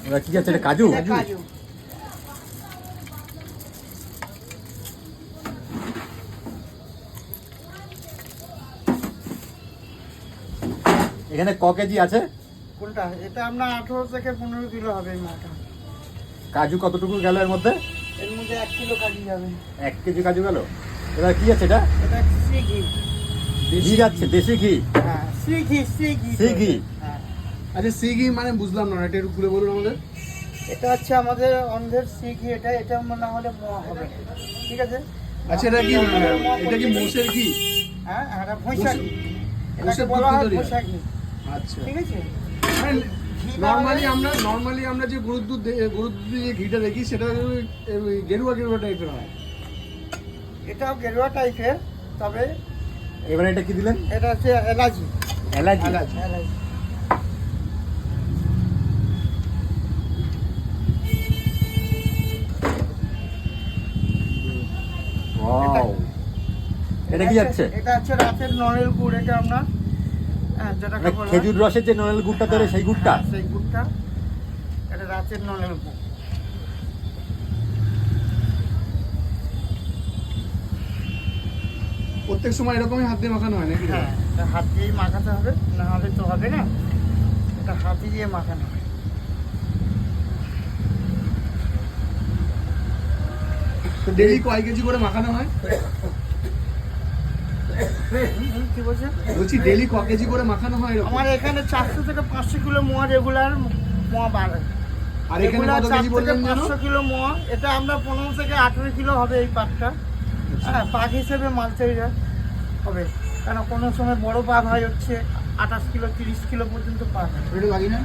এবার কি আছে, এটা কাজু? কাজু। এখানে ক কেজি আছে? কোনটা? এটা আপনার 18 থেকে 15 কিলো হবে এই মালটা। কাজু কতটুকু গেল এর মধ্যে? এর মধ্যে 1 কিলো কাজু যাবে। 1 কেজি কাজু গেল। এবার কি আছে এটা? এটা সি ঘি। ঘি যাচ্ছে, দেশি ঘি। হ্যাঁ, সি ঘি। সি ঘি। হ্যাঁ। আচ্ছা সি ঘি মানে বুঝলাম না, এটা একটু খুলে বলুন আমাদের। এটা হচ্ছে আমাদের অন্ধের সি ঘি। এটা মনে হলে মোয়া হবে, ঠিক আছে? আচ্ছা এটা কি মোষের ঘি? হ্যাঁ, এটা ভৈঁসা ঘি। এটাকে মোষের বলা হয় দুধ ভৈঁসা ঘি, আচ্ছা। ঠিক আছে? নরমালি আমরা যে গরুর দুধ দিয়ে ঘিটা দেখি সেটা গেরুয়া টাইপের হয়। এটাও গেরুয়া টাইপের, তবে এবারে এটা কি দিলেন? এটা হচ্ছে এলাচি। এলাচি। এলাচি। ওয়াও, এটা কি যাচ্ছে? এটা হচ্ছে রাতের নলের গুড়। এটা আপনার যেটাকে বলা হয় খেজুর রসের যে নলের গুড়টা ধরে সেই গুড়টা। হ্যাঁ, সেই গুড়টা। এটা রাতের নলের গুড়। প্রত্যেক সময় এরকমই হাত দিয়ে মাখানো হয় নাকি? হ্যাঁ, এটা হাত দিয়েই মাখাতে হবে, না হলে তো হবে না। এটা হাতে দিয়ে মাখানো হয়। তো ডেইলি কয় কেজি করে মাখানো হয়? কি বলছেন? বলছি ডেইলি ক কেজি করে মাখানো হয় এরকম? আমার এখানে 400 থেকে 500 কিলো মোয়া রেগুলার মোয়া বাড়ে। আর এখানে কত কেজি বললেন যেন? 500 কিলো মোয়া। এটা আমরা 15 থেকে 18 কিলো হবে এই পাকটা। হ্যাঁ, পাক হিসেবে মাল চাহিদা হবে, কারণ কোনো সময় বড় পাক হয় হচ্ছে 28 কিলো 30 কিলো পর্যন্ত পাক হয়। এটা লাগি না?